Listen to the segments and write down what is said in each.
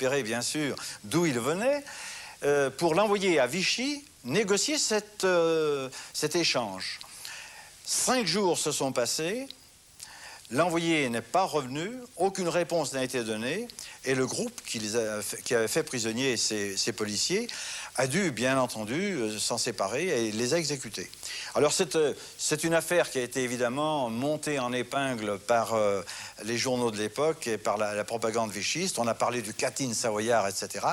repérer bien sûr d'où il venait, pour l'envoyer à Vichy, négocier cet échange. 5 jours se sont passés, l'envoyé n'est pas revenu, aucune réponse n'a été donnée, et le groupe qui avait fait prisonnier ces policiers a dû, bien entendu, s'en séparer et les a exécutés. Alors c'est une affaire qui a été évidemment montée en épingle par les journaux de l'époque et par la propagande vichiste. On a parlé du Catin savoyard, etc.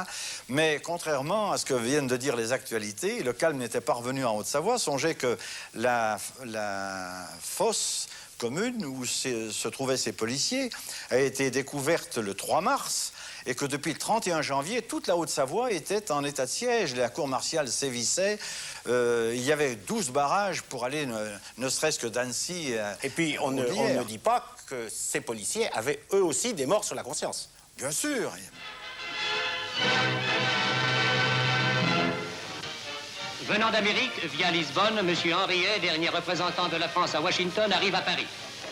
Mais contrairement à ce que viennent de dire les actualités, le calme n'était pas revenu en Haute-Savoie. Songez que la fosse commune où se trouvaient ces policiers a été découverte le 3 mars et que depuis le 31 janvier, toute la Haute-Savoie était en état de siège. La cour martiale sévissait. Il y avait 12 barrages pour aller, ne serait-ce que d'Annecy. Et puis, on ne dit pas que ces policiers avaient eux aussi des morts sur la conscience. Bien sûr. Venant d'Amérique, via Lisbonne, M. Henriet, dernier représentant de la France à Washington, arrive à Paris.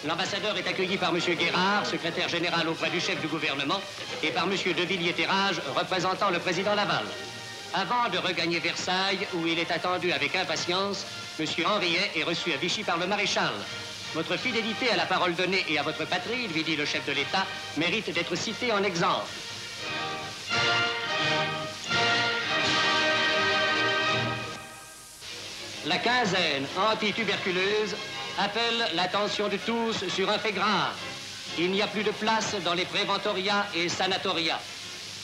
L'ambassadeur est accueilli par M. Guérard, secrétaire général auprès du chef du gouvernement, et par M. de Villiers-Terrage, représentant le président Laval. Avant de regagner Versailles, où il est attendu avec impatience, M. Henriet est reçu à Vichy par le maréchal. Votre fidélité à la parole donnée et à votre patrie, lui dit le chef de l'État, mérite d'être citée en exemple. La quinzaine anti-tuberculeuse appelle l'attention de tous sur un fait grave. Il n'y a plus de place dans les préventoriats et sanatoriats.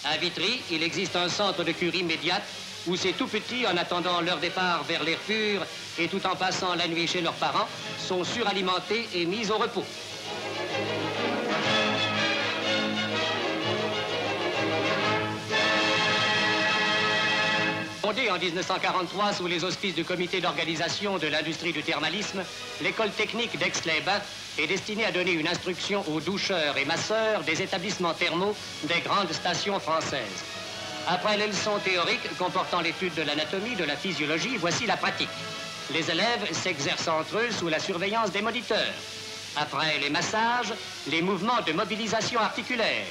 À Vitry, il existe un centre de cure immédiate où ces tout-petits, en attendant leur départ vers l'air pur et tout en passant la nuit chez leurs parents, sont suralimentés et mis au repos. Fondée en 1943 sous les auspices du comité d'organisation de l'industrie du thermalisme, l'école technique d'Aix-les-Bains est destinée à donner une instruction aux doucheurs et masseurs des établissements thermaux des grandes stations françaises. Après les leçons théoriques comportant l'étude de l'anatomie, de la physiologie, voici la pratique. Les élèves s'exercent entre eux sous la surveillance des moniteurs. Après les massages, les mouvements de mobilisation articulaire.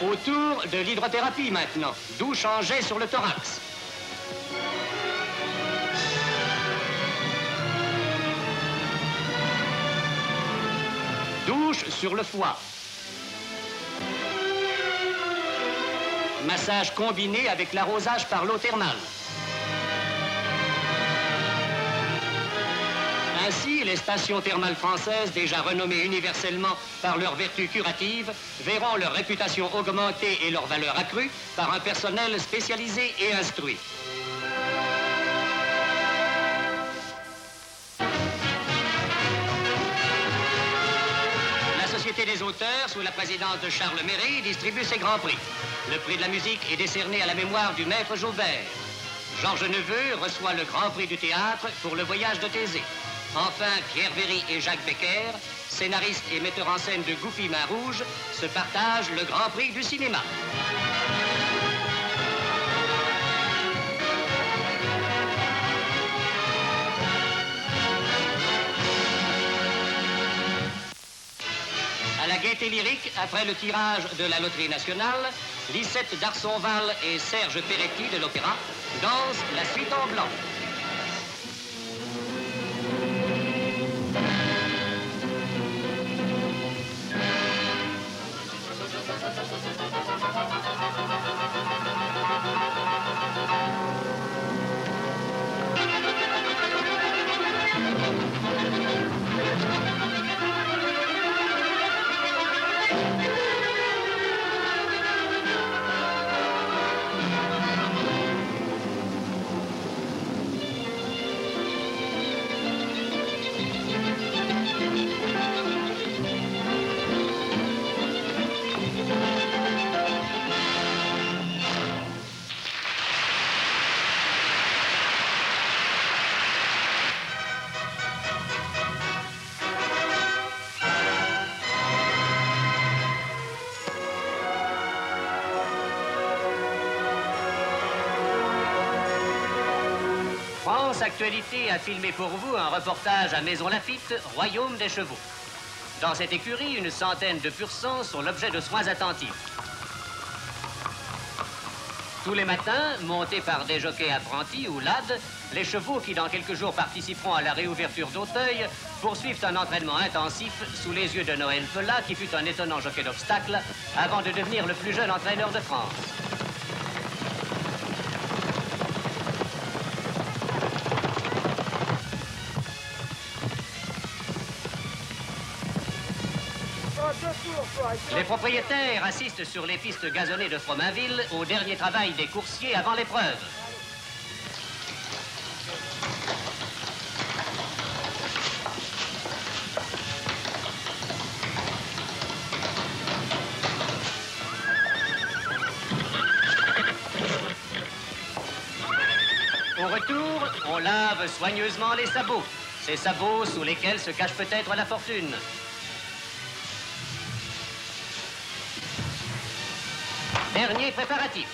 Autour de l'hydrothérapie maintenant, douche en jet sur le thorax. Douche sur le foie. Massage combiné avec l'arrosage par l'eau thermale. Ainsi, les stations thermales françaises, déjà renommées universellement par leurs vertus curatives, verront leur réputation augmenter et leur valeur accrue par un personnel spécialisé et instruit. La Société des auteurs, sous la présidence de Charles Méry, distribue ses grands prix. Le prix de la musique est décerné à la mémoire du maître Jaubert. Georges Neveu reçoit le grand prix du théâtre pour Le Voyage de Thésée. Enfin, Pierre Véry et Jacques Becker, scénaristes et metteurs en scène de Goupy Main Rouge, se partagent le Grand Prix du cinéma. À la Gaîté Lyrique, après le tirage de la Loterie Nationale, Lisette d'Arsonval et Serge Peretti de l'Opéra dansent la suite en blanc. France Actualité a filmé pour vous un reportage à Maison Lafitte, Royaume des chevaux. Dans cette écurie, une centaine de pur-sang sont l'objet de soins attentifs. Tous les matins, montés par des jockeys apprentis ou lades, les chevaux qui dans quelques jours participeront à la réouverture d'Auteuil poursuivent un entraînement intensif sous les yeux de Noël Pelat, qui fut un étonnant jockey d'obstacles avant de devenir le plus jeune entraîneur de France. Les propriétaires assistent sur les pistes gazonnées de Fromainville au dernier travail des coursiers avant l'épreuve. Au retour, on lave soigneusement les sabots. Ces sabots sous lesquels se cache peut-être la fortune. Dernier préparatif.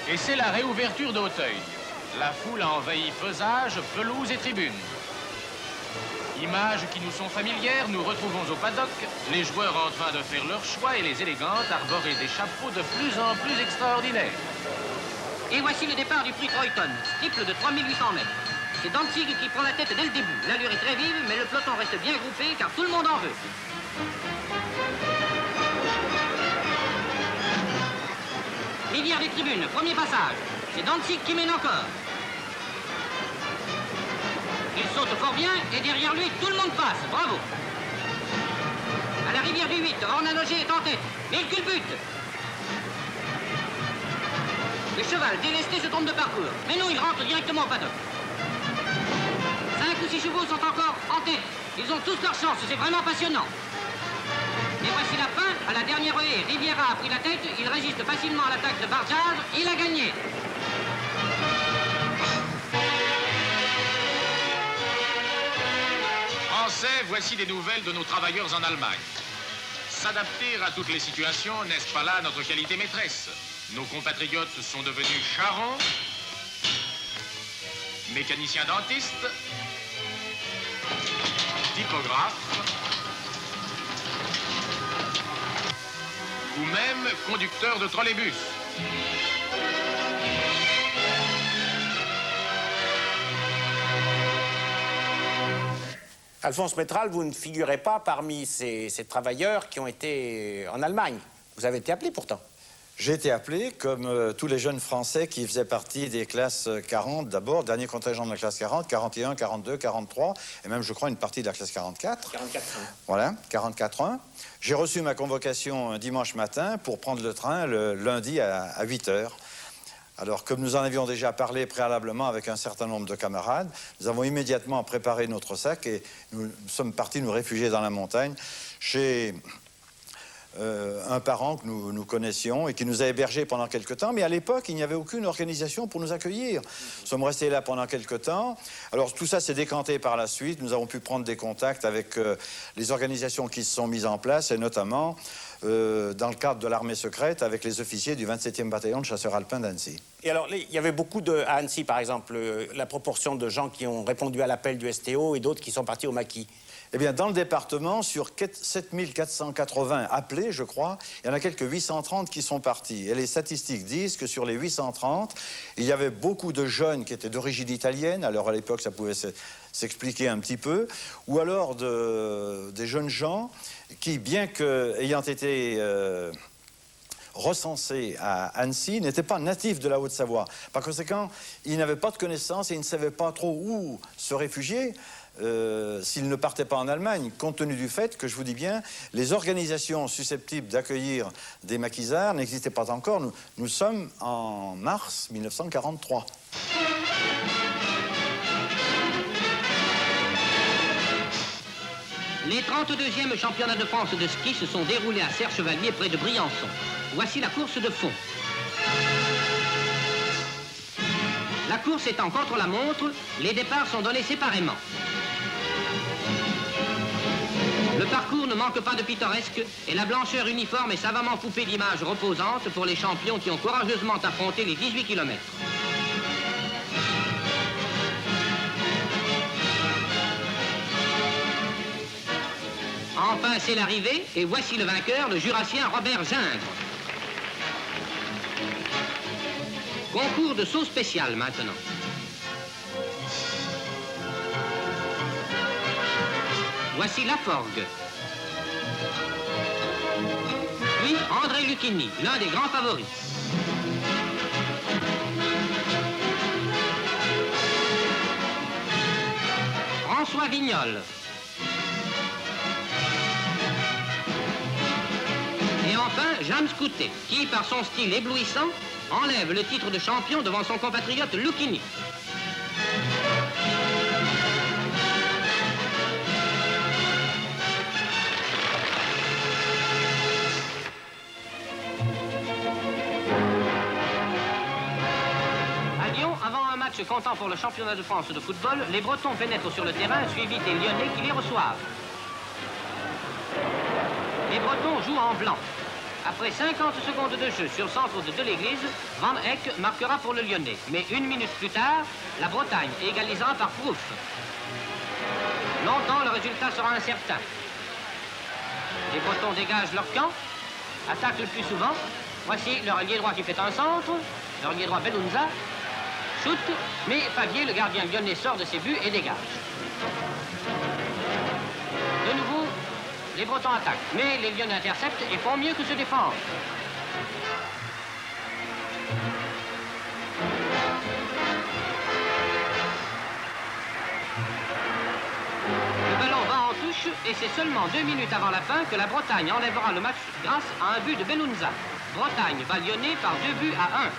Et c'est la réouverture d'Auteuil. La foule a envahi pesage, pelouse et tribune. Images qui nous sont familières, nous retrouvons au paddock les joueurs en train de faire leur choix et les élégantes arborer des chapeaux de plus en plus extraordinaires. Et voici le départ du prix Troyton, triple de 3800 mètres. C'est Dantzig qui prend la tête dès le début. L'allure est très vive, mais le peloton reste bien groupé car tout le monde en veut. Rivière des tribunes, premier passage. C'est Dantzig qui mène encore. Il saute fort bien et derrière lui, tout le monde passe. Bravo. À la rivière du 8, Ornanoger est en tête, mais il culbute. Le cheval délesté se trompe de parcours. Mais non, il rentre directement au paddock. 5 ou 6 chevaux sont encore en tête. Ils ont tous leur chance, c'est vraiment passionnant. Et voici la fin, à la dernière haie, Riviera a pris la tête, il résiste facilement à l'attaque de Barjaz, il a gagné. Français, voici des nouvelles de nos travailleurs en Allemagne. S'adapter à toutes les situations, n'est-ce pas là notre qualité maîtresse? Nos compatriotes sont devenus charrons, mécaniciens dentistes, typographes, ou même conducteurs de trolleybus. Alphonse Métral, vous ne figurez pas parmi ces travailleurs qui ont été en Allemagne. Vous avez été appelé pourtant. J'ai été appelé, comme tous les jeunes Français qui faisaient partie des classes 40 d'abord, dernier contingent de la classe 40, 41, 42, 43, et même, je crois, une partie de la classe 44. 44 ans. Voilà, 44 ans. J'ai reçu ma convocation un dimanche matin pour prendre le train le lundi à 8 h. Alors, comme nous en avions déjà parlé préalablement avec un certain nombre de camarades, nous avons immédiatement préparé notre sac et nous sommes partis nous réfugier dans la montagne chez un parent que nous connaissions et qui nous a hébergés pendant quelque temps. Mais à l'époque, il n'y avait aucune organisation pour nous accueillir. Nous sommes restés là pendant quelque temps. Alors, tout ça s'est décanté par la suite. Nous avons pu prendre des contacts avec les organisations qui se sont mises en place et notamment dans le cadre de l'armée secrète avec les officiers du 27e bataillon de chasseurs alpins d'Annecy. Et alors, il y avait beaucoup à Annecy, par exemple, la proportion de gens qui ont répondu à l'appel du STO et d'autres qui sont partis au maquis. Eh bien, dans le département, sur 7480 appelés, je crois, il y en a quelques 830 qui sont partis. Et les statistiques disent que sur les 830, il y avait beaucoup de jeunes qui étaient d'origine italienne. Alors, à l'époque, ça pouvait s'expliquer un petit peu. Ou alors des jeunes gens qui, bien qu'ayant été recensés à Annecy, n'étaient pas natifs de la Haute-Savoie. Par conséquent, ils n'avaient pas de connaissances et ils ne savaient pas trop où se réfugier. S'ils ne partaient pas en Allemagne, compte tenu du fait que, je vous dis bien, les organisations susceptibles d'accueillir des maquisards n'existaient pas encore. Nous sommes en mars 1943. Les 32e championnats de France de ski se sont déroulés à Serre-Chevalier près de Briançon. Voici la course de fond. La course étant contre la montre, les départs sont donnés séparément. Le parcours ne manque pas de pittoresque et la blancheur uniforme est savamment coupée d'images reposantes pour les champions qui ont courageusement affronté les 18 km. Passez l'arrivée, et voici le vainqueur, le Jurassien Robert Gingres. Concours de saut spécial maintenant. Voici Laforgue. Puis André Lucchini, l'un des grands favoris. François Vignol. Et enfin, James Coutet, qui, par son style éblouissant, enlève le titre de champion devant son compatriote Lucchini. À Lyon, avant un match comptant pour le championnat de France de football, les Bretons pénètrent sur le terrain, suivis des Lyonnais qui les reçoivent. Les Bretons jouent en blanc. Après 50 secondes de jeu sur le centre de l'église, Van Eyck marquera pour le Lyonnais. Mais une minute plus tard, la Bretagne égalisera par Prouf. Longtemps, le résultat sera incertain. Les Bretons dégagent leur camp, attaquent le plus souvent. Voici leur ailier droit qui fait un centre, leur ailier droit Belunza, shoot, mais Favier, le gardien lyonnais, sort de ses buts et dégage. De nouveau, les Bretons attaquent, mais les Lyonnais interceptent et font mieux que se défendre. Le ballon va en touche et c'est seulement 2 minutes avant la fin que la Bretagne enlèvera le match grâce à un but de Belunza. Bretagne bat Lyonnais par 2 buts à 1.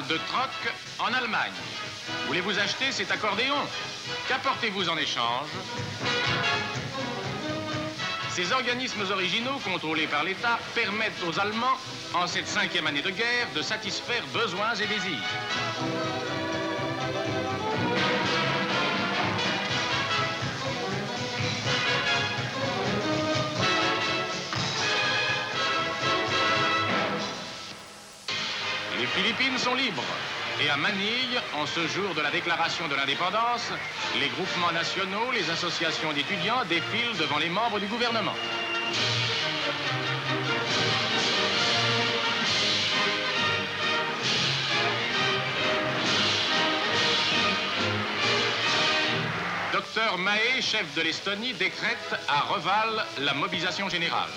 De troc en Allemagne. Voulez-vous acheter cet accordéon? Qu'apportez-vous en échange? Ces organismes originaux contrôlés par l'État permettent aux Allemands, en cette 5e année de guerre, de satisfaire besoins et désirs. Les Philippines sont libres. Et à Manille, en ce jour de la déclaration de l'indépendance, les groupements nationaux, les associations d'étudiants défilent devant les membres du gouvernement. Dr Mahé, chef de l'Estonie, décrète à Reval la mobilisation générale.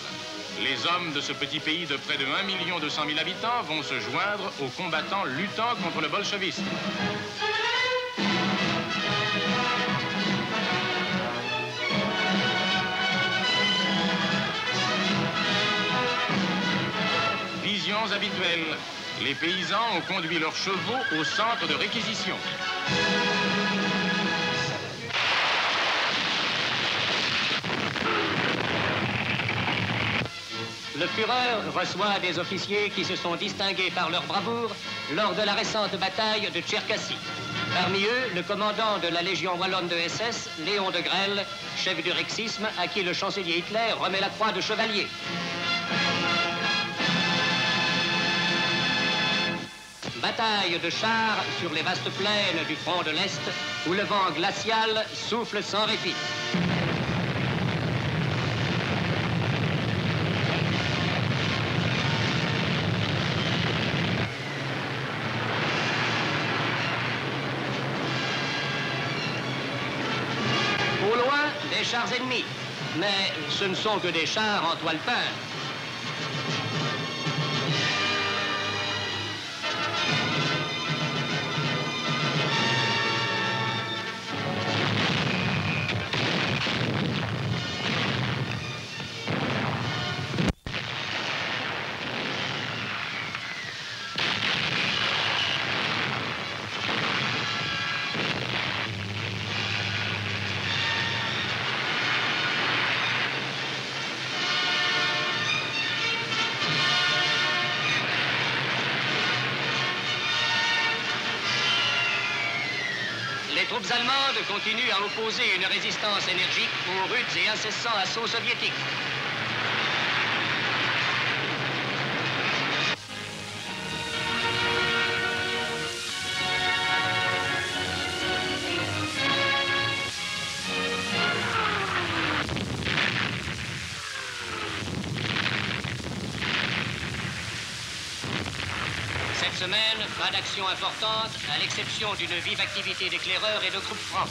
Les hommes de ce petit pays de près de 1 200 000 habitants vont se joindre aux combattants luttant contre le bolchevisme. Visions habituelles. Les paysans ont conduit leurs chevaux au centre de réquisition. Le Führer reçoit des officiers qui se sont distingués par leur bravoure lors de la récente bataille de Tcherkassy. Parmi eux, le commandant de la Légion wallonne de SS, Léon de Grelle, chef du Rexisme, à qui le chancelier Hitler remet la croix de chevalier. Bataille de chars sur les vastes plaines du front de l'Est, où le vent glacial souffle sans répit. Des chars ennemis, mais ce ne sont que des chars en toile peinte. Les troupes allemandes continuent à opposer une résistance énergique aux rudes et incessants assauts soviétiques. Cette semaine, pas d'action importante, à l'exception d'une vive activité d'éclaireurs et de groupes francs.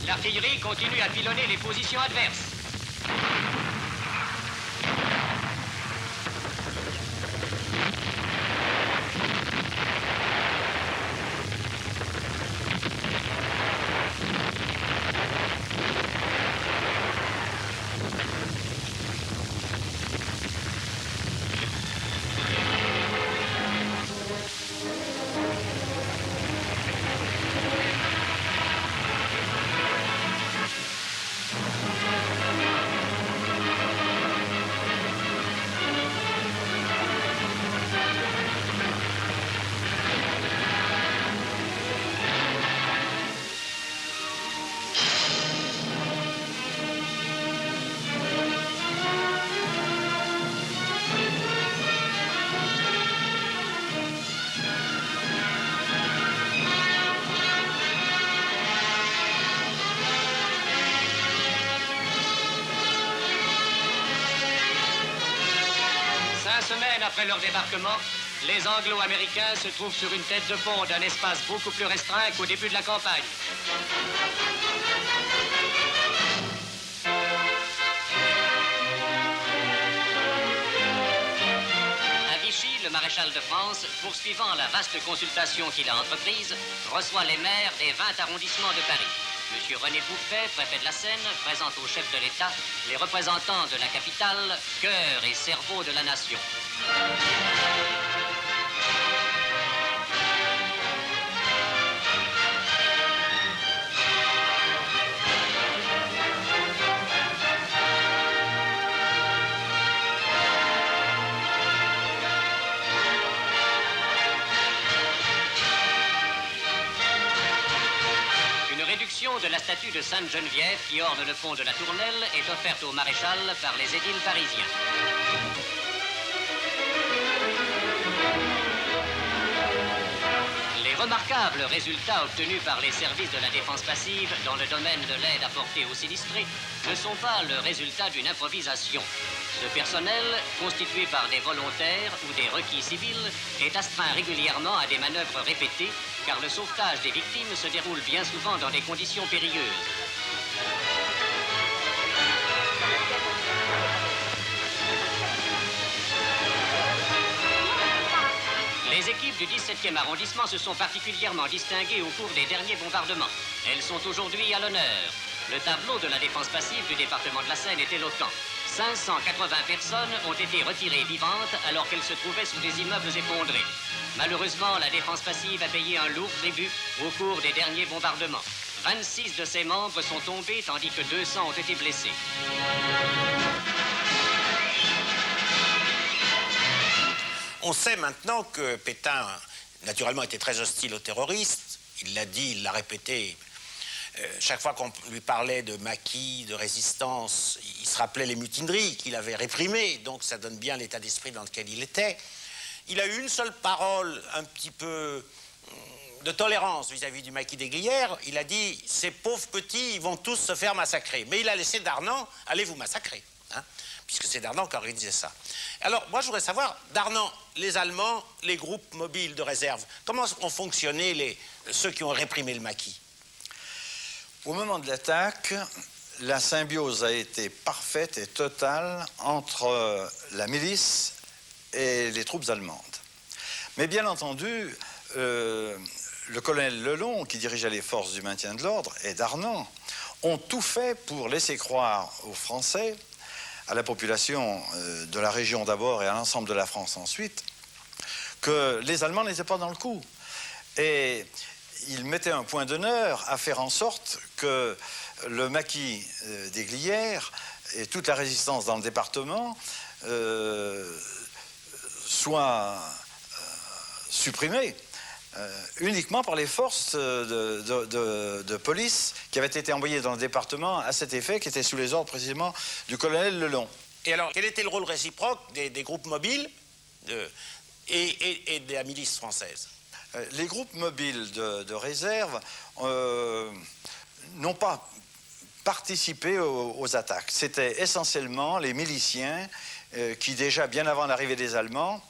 L'artillerie continue à pilonner les positions adverses. Semaines après leur débarquement, les Anglo-Américains se trouvent sur une tête de pont d'un espace beaucoup plus restreint qu'au début de la campagne. À Vichy, le maréchal de France, poursuivant la vaste consultation qu'il a entreprise, reçoit les maires des 20 arrondissements de Paris. Monsieur René Bouffet, préfet de la Seine, présente au chef de l'État les représentants de la capitale, cœur et cerveau de la nation. De la statue de Sainte-Geneviève qui orne le pont de la Tournelle est offerte au maréchal par les édiles parisiens. Les remarquables résultats obtenus par les services de la défense passive dans le domaine de l'aide apportée aux sinistrés ne sont pas le résultat d'une improvisation. Ce personnel, constitué par des volontaires ou des requis civils, est astreint régulièrement à des manœuvres répétées, car le sauvetage des victimes se déroule bien souvent dans des conditions périlleuses. Les équipes du 17e arrondissement se sont particulièrement distinguées au cours des derniers bombardements. Elles sont aujourd'hui à l'honneur. Le tableau de la défense passive du département de la Seine est éloquent. 580 personnes ont été retirées vivantes alors qu'elles se trouvaient sous des immeubles effondrés. Malheureusement, la défense passive a payé un lourd tribut au cours des derniers bombardements. 26 de ses membres sont tombés tandis que 200 ont été blessés. On sait maintenant que Pétain, naturellement, était très hostile aux terroristes. Il l'a dit, il l'a répété. Chaque fois qu'on lui parlait de maquis, de résistance, il se rappelait les mutineries qu'il avait réprimées. Donc ça donne bien l'état d'esprit dans lequel il était. Il a eu une seule parole un petit peu de tolérance vis-à-vis du maquis des Glières. Il a dit « Ces pauvres petits, ils vont tous se faire massacrer ». Mais il a laissé Darnand « Allez vous massacrer hein », puisque c'est Darnand qui organisait ça. Alors, moi, je voudrais savoir, Darnand, les Allemands, les groupes mobiles de réserve, comment ont fonctionné ceux qui ont réprimé le maquis? Au moment de l'attaque, la symbiose a été parfaite et totale entre la milice et les troupes allemandes. Mais bien entendu, le colonel Lelon, qui dirigeait les forces du maintien de l'ordre, et Darnand, ont tout fait pour laisser croire aux Français, à la population de la région d'abord et à l'ensemble de la France ensuite, que les Allemands n'étaient pas dans le coup. Et il mettait un point d'honneur à faire en sorte que le maquis des Glières et toute la résistance dans le département soit supprimée uniquement par les forces de police qui avaient été envoyées dans le département à cet effet, qui étaient sous les ordres précisément du colonel Lelon. Et alors, quel était le rôle réciproque des groupes mobiles et de la milice française? Les groupes mobiles de réserve n'ont pas participé aux attaques. C'était essentiellement les miliciens qui, déjà bien avant l'arrivée des Allemands,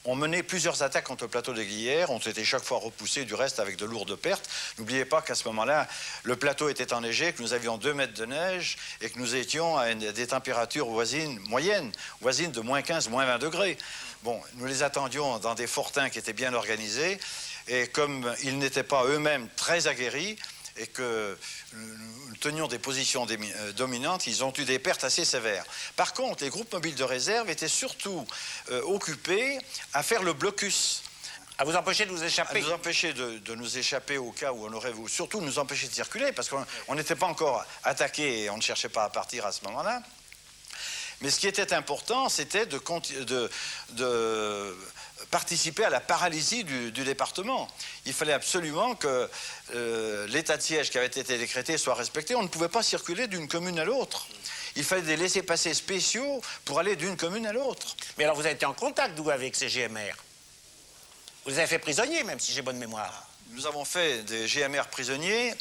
ont mené plusieurs attaques contre le plateau des Glières, ont été chaque fois repoussés, du reste avec de lourdes pertes. N'oubliez pas qu'à ce moment-là, le plateau était enneigé, que nous avions 2 mètres de neige et que nous étions à des températures moyennes, voisines de moins 15, moins 20 degrés. Bon, nous les attendions dans des fortins qui étaient bien organisés, et comme ils n'étaient pas eux-mêmes très aguerris, et que nous tenions des positions dominantes, ils ont eu des pertes assez sévères. Par contre, les groupes mobiles de réserve étaient surtout occupés à faire le blocus. À vous empêcher de vous échapper. À nous empêcher de nous échapper au cas où on aurait voulu, surtout nous empêcher de circuler, parce qu'on n'était pas encore attaqué et on ne cherchait pas à partir à ce moment-là. Mais ce qui était important, c'était de participer à la paralysie du département. Il fallait absolument que l'état de siège qui avait été décrété soit respecté. On ne pouvait pas circuler d'une commune à l'autre. Il fallait des laissez-passer spéciaux pour aller d'une commune à l'autre. Mais alors vous avez été en contact, vous, avec ces GMR? Vous les avez fait prisonniers, même si j'ai bonne mémoire. Nous avons fait des GMR prisonniers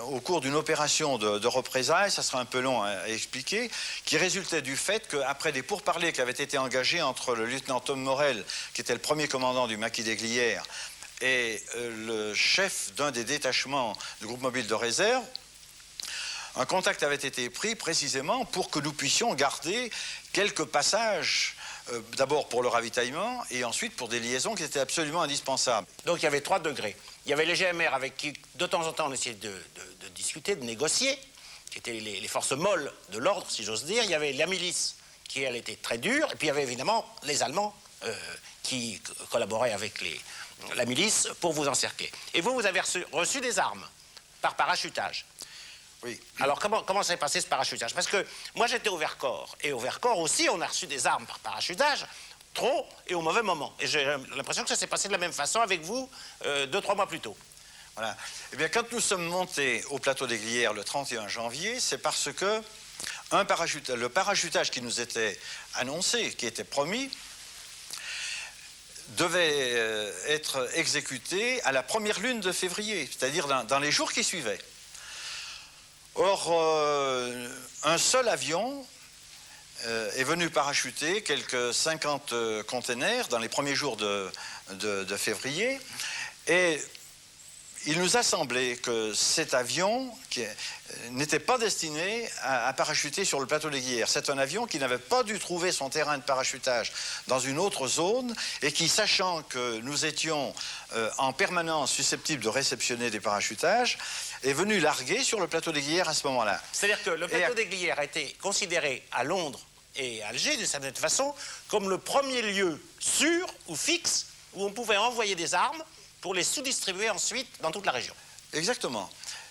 au cours d'une opération de représailles, ça sera un peu long à expliquer, qui résultait du fait qu'après des pourparlers qui avaient été engagés entre le lieutenant Tom Morel, qui était le premier commandant du maquis des Glières, et le chef d'un des détachements du groupe mobile de réserve, un contact avait été pris précisément pour que nous puissions garder quelques passages, d'abord pour le ravitaillement et ensuite pour des liaisons qui étaient absolument indispensables. Donc il y avait 3 degrés. Il y avait les GMR avec qui, de temps en temps, on essayait de discuter, de négocier, qui étaient les forces molles de l'ordre, si j'ose dire. Il y avait la milice, qui, elle, était très dure. Et puis il y avait évidemment les Allemands qui collaboraient avec la milice pour vous encercler. Et vous avez reçu des armes par parachutage. Oui. Alors, comment s'est passé ce parachutage? Parce que moi, j'étais au Vercors. Et au Vercors aussi, on a reçu des armes par parachutage, trop et au mauvais moment. Et j'ai l'impression que ça s'est passé de la même façon avec vous 2-3 mois plus tôt. Voilà. Eh bien, quand nous sommes montés au plateau des Glières le 31 janvier, c'est parce que le parachutage qui nous était annoncé, qui était promis, devait être exécuté à la première lune de février, c'est-à-dire dans les jours qui suivaient. Or, un seul avion est venu parachuter quelques 50 containers dans les premiers jours de février, et il nous a semblé que cet avion n'était pas destiné à parachuter sur le plateau des Glières. C'est un avion qui n'avait pas dû trouver son terrain de parachutage dans une autre zone et qui, sachant que nous étions en permanence susceptibles de réceptionner des parachutages, est venu larguer sur le plateau des Glières à ce moment-là. C'est-à-dire que le plateau des Glières a été considéré à Londres et à Alger, d'une certaine façon, comme le premier lieu sûr ou fixe où on pouvait envoyer des armes pour les sous-distribuer ensuite dans toute la région. Exactement.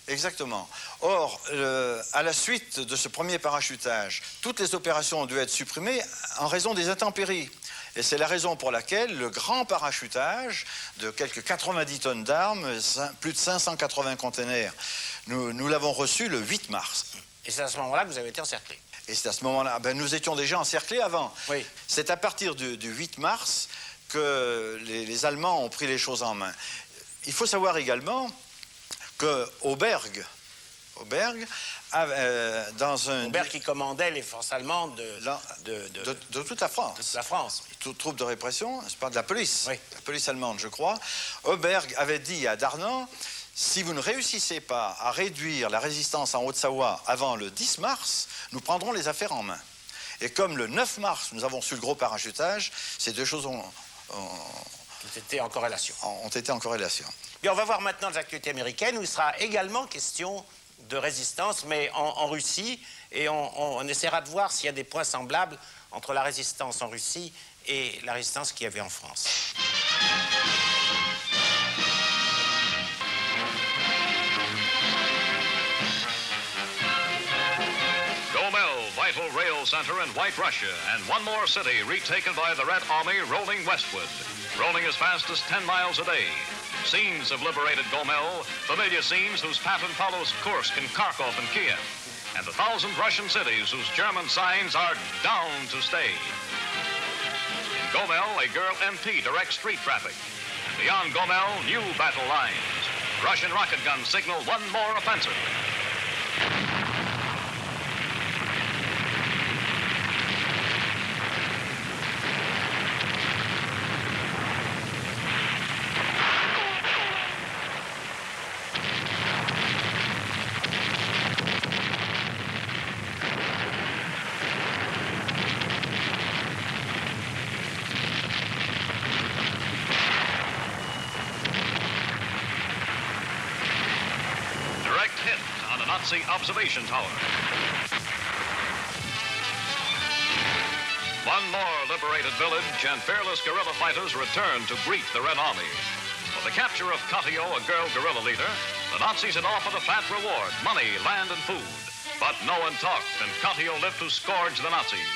Exactement. Or, à la suite de ce premier parachutage, toutes les opérations ont dû être supprimées en raison des intempéries. Et c'est la raison pour laquelle le grand parachutage de quelques 90 tonnes d'armes, plus de 580 containers, nous l'avons reçu le 8 mars. Et c'est à ce moment-là que vous avez été encerclés. Et c'est à ce moment-là, nous étions déjà encerclés avant. Oui. C'est à partir du 8 mars que les Allemands ont pris les choses en main. Il faut savoir également que Auberg dans un... Auberg qui commandait les forces allemandes de toute la France. De la France. Toute troupe de répression, c'est pas de la police. Oui. La police allemande, je crois. Auberg avait dit à Darnan, si vous ne réussissez pas à réduire la résistance en Haute-Savoie avant le 10 mars, nous prendrons les affaires en main. Et comme le 9 mars, nous avons su le gros parachutage, ces deux choses ont été en corrélation. Bien, on va voir maintenant les actualités américaines où il sera également question de résistance, mais en Russie. Et on essaiera de voir s'il y a des points semblables entre la résistance en Russie et la résistance qu'il y avait en France. Gomel, vital rail center in White Russia, and one more city retaken by the Red Army rolling westward. rolling as fast as 10 miles a day. Scenes of liberated Gomel, familiar scenes whose pattern follows Kursk and Kharkov and Kiev, and the 1,000 Russian cities whose German signs are down to stay. In Gomel, a girl MP directs street traffic. And beyond Gomel, new battle lines. Russian rocket guns signal one more offensive. Nazi observation tower. One more liberated village and fearless guerrilla fighters return to greet the Red Army. For the capture of Katyal, a girl guerrilla leader, the Nazis had offered a fat reward, money, land, and food. But no one talked, and Katyal lived to scourge the Nazis.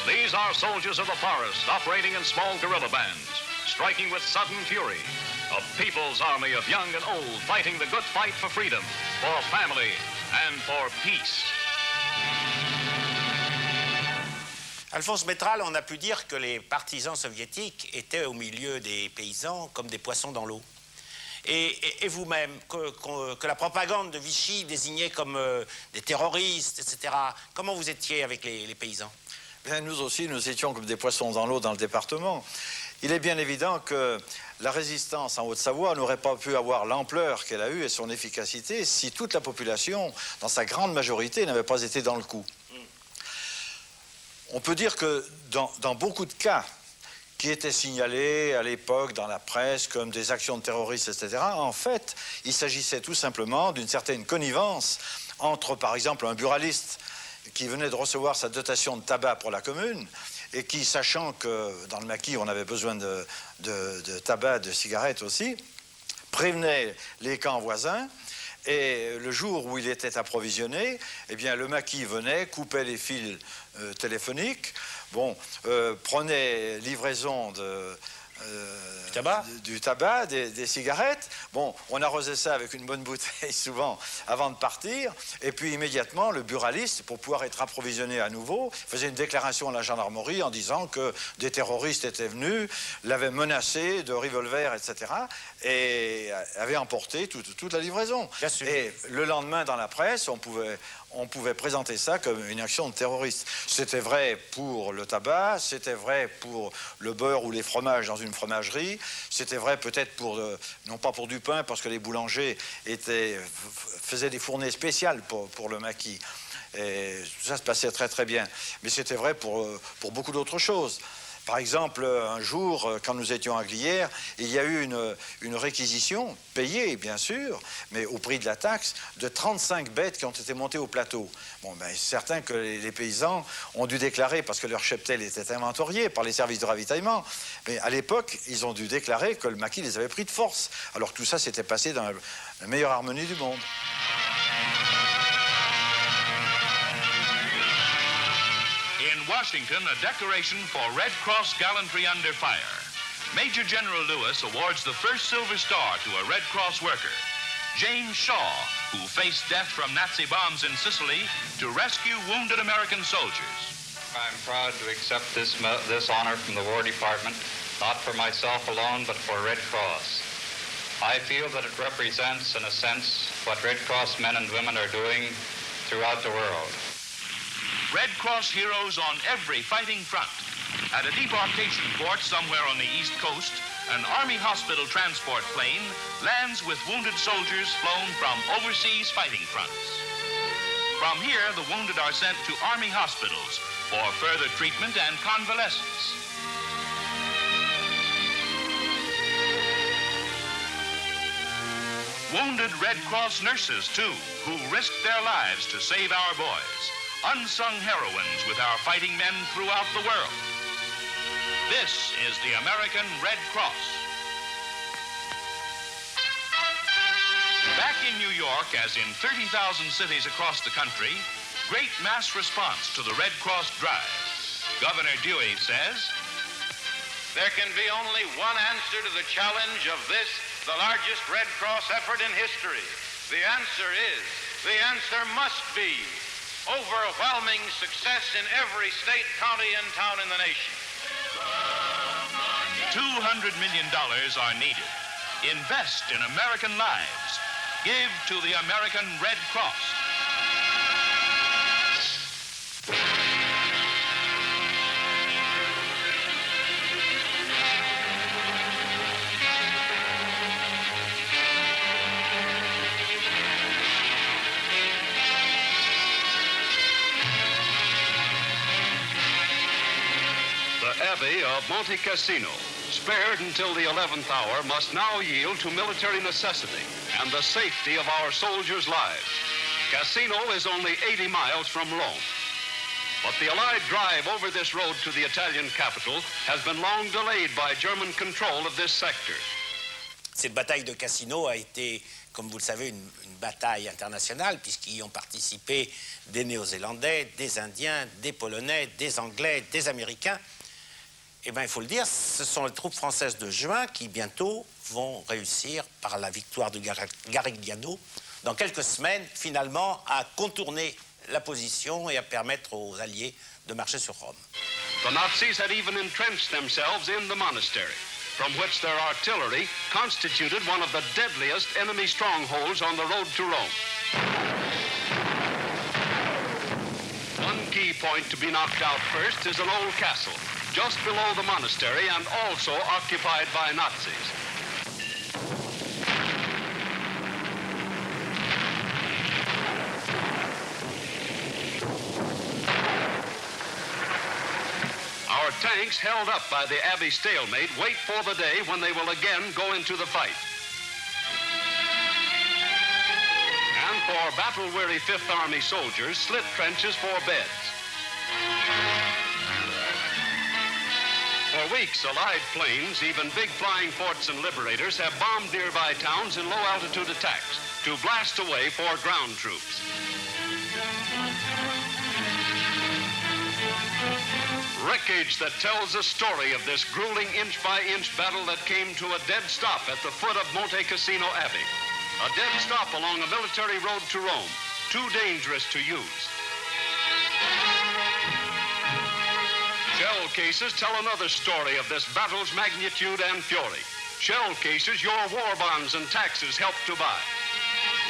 These are soldiers of the forest operating in small guerrilla bands, striking with sudden fury. A people's army of young and old fighting the good fight for freedom, for family, and for peace. Alphonse Métral, on a pu dire que les partisans soviétiques étaient au milieu des paysans comme des poissons dans l'eau. Et vous-même, que la propagande de Vichy désignait comme des terroristes, etc., comment vous étiez avec les paysans? Bien, nous aussi, nous étions comme des poissons dans l'eau dans le département. Il est bien évident que la résistance en Haute-Savoie n'aurait pas pu avoir l'ampleur qu'elle a eue et son efficacité si toute la population, dans sa grande majorité, n'avait pas été dans le coup. On peut dire que dans beaucoup de cas qui étaient signalés à l'époque dans la presse comme des actions de terroristes, etc., en fait, il s'agissait tout simplement d'une certaine connivence entre, par exemple, un buraliste qui venait de recevoir sa dotation de tabac pour la commune et qui, sachant que dans le maquis, on avait besoin de tabac, de cigarettes aussi, prévenait les camps voisins. Et le jour où il était approvisionné, eh bien, le maquis venait, coupait les fils téléphoniques, prenait livraison du tabac, des cigarettes. Bon, on arrosait ça avec une bonne bouteille souvent avant de partir. Et puis immédiatement, le buraliste, pour pouvoir être approvisionné à nouveau, faisait une déclaration à la gendarmerie en disant que des terroristes étaient venus, l'avaient menacé de revolvers, etc. et avait emporté toute la livraison. Et le lendemain, dans la presse, on pouvait présenter ça comme une action de terroriste. C'était vrai pour le tabac, c'était vrai pour le beurre ou les fromages dans une fromagerie, c'était vrai peut-être non pas pour du pain, parce que les boulangers faisaient des fournées spéciales pour le maquis. Et ça se passait très très bien. Mais c'était vrai pour beaucoup d'autres choses. Par exemple, un jour, quand nous étions à Glières, il y a eu une réquisition, payée bien sûr, mais au prix de la taxe, de 35 bêtes qui ont été montées au plateau. Bon, ben, c'est certain que les paysans ont dû déclarer, parce que leur cheptel était inventorié par les services de ravitaillement, mais à l'époque, ils ont dû déclarer que le maquis les avait pris de force, alors que tout ça s'était passé dans la meilleure harmonie du monde. Washington, a decoration for Red Cross gallantry under fire. Major General Lewis awards the first Silver Star to a Red Cross worker, James Shaw, who faced death from Nazi bombs in Sicily to rescue wounded American soldiers. I'm proud to accept this honor from the War Department, not for myself alone, but for Red Cross. I feel that it represents, in a sense, what Red Cross men and women are doing throughout the world. Red Cross heroes on every fighting front. At a debarkation port somewhere on the East Coast, an Army hospital transport plane lands with wounded soldiers flown from overseas fighting fronts. From here, the wounded are sent to Army hospitals for further treatment and convalescence. Wounded Red Cross nurses, too, who risked their lives to save our boys. Unsung heroines with our fighting men throughout the world. This is the American Red Cross. Back in New York, as in 30,000 cities across the country, great mass response to the Red Cross drive. Governor Dewey says, There can be only one answer to the challenge of this, the largest Red Cross effort in history. The answer must be overwhelming success in every state, county, and town in the nation. $200 million are needed. Invest in American lives. Give to the American Red Cross. Abbey of Monte Cassino, spared until the 11th hour, must now yield to military necessity and the safety of our soldiers' lives. Cassino is only 80 miles from Rome. But the Allied drive over this road to the Italian capital has been long delayed by German control of this sector. Cette bataille de Cassino a été, comme vous le savez, une bataille internationale, puisqu'y ont participé des Néo-Zélandais, des Indiens, des Polonais, des Anglais, des Américains. Eh bien, il faut le dire, ce sont les troupes françaises de juin qui, bientôt, vont réussir, par la victoire de Garigliano, dans quelques semaines, finalement, à contourner la position et à permettre aux Alliés de marcher sur Rome. The Nazis had even entrenched themselves in the monastery, from which their artillery constituted one of the deadliest enemy strongholds on the road to Rome. One key point to be knocked out first is an old castle, just below the monastery and also occupied by Nazis. Our tanks, held up by the Abbey stalemate, wait for the day when they will again go into the fight. And for battle-weary Fifth Army soldiers, slit trenches for beds. For weeks, Allied planes, even big flying forts and liberators, have bombed nearby towns in low-altitude attacks to blast away for ground troops. Wreckage that tells the story of this grueling inch-by-inch battle that came to a dead stop at the foot of Monte Cassino Abbey. A dead stop along a military road to Rome, too dangerous to use. Shell cases tell another story of this battle's magnitude and fury. Shell cases your war bonds and taxes help to buy.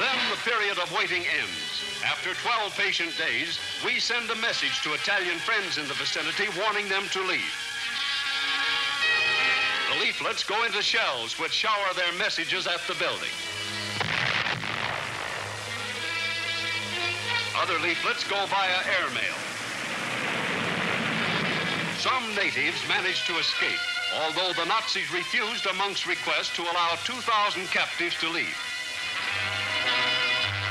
Then the period of waiting ends. After 12 patient days, we send a message to Italian friends in the vicinity warning them to leave. The leaflets go into shells which shower their messages at the building. Other leaflets go via airmail. Some natives managed to escape, although the Nazis refused a monk's request to allow 2,000 captives to leave.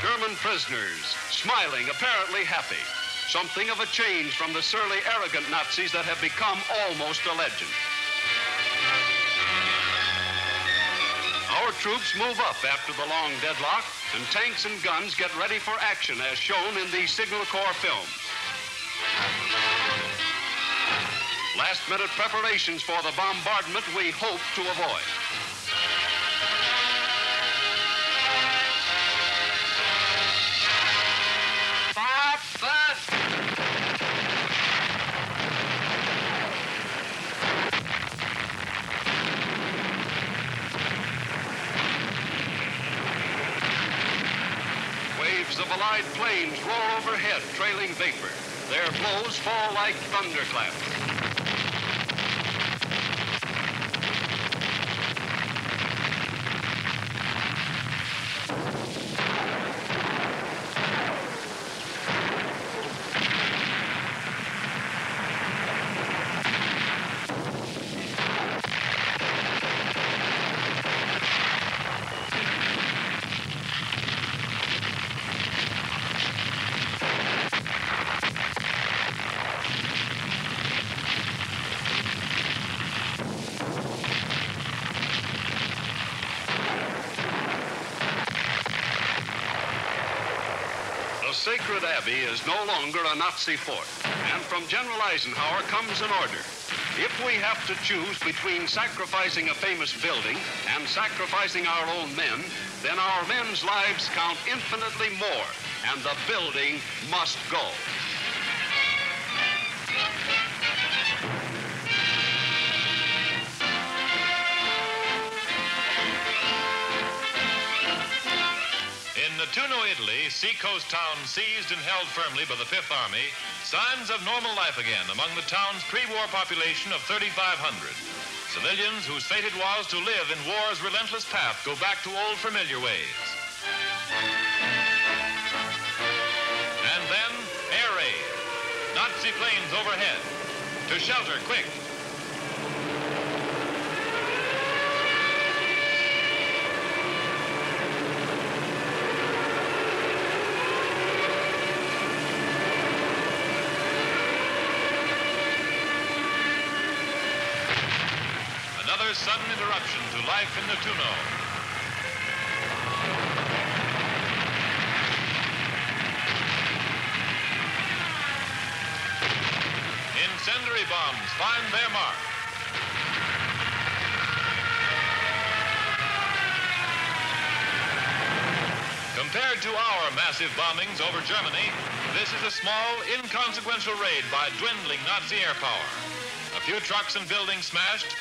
German prisoners, smiling, apparently happy. Something of a change from the surly, arrogant Nazis that have become almost a legend. Our troops move up after the long deadlock, and tanks and guns get ready for action as shown in these Signal Corps films. Last-minute preparations for the bombardment we hope to avoid. Waves of Allied planes roar overhead, trailing vapor. Their blows fall like thunderclaps. Sacred Abbey is no longer a Nazi fort, and from General Eisenhower comes an order. If we have to choose between sacrificing a famous building and sacrificing our own men, then our men's lives count infinitely more, and the building must go. In Nettuno, Italy, seacoast town seized and held firmly by the Fifth Army, signs of normal life again among the town's pre-war population of 3,500. Civilians whose fate it was to live in war's relentless path go back to old familiar ways. And then, air raid. Nazi planes overhead. To shelter, quick. Another sudden interruption to life in Nettuno. Incendiary bombs find their mark. Compared to our massive bombings over Germany, this is a small, inconsequential raid by dwindling Nazi air power. A few trucks and buildings smashed.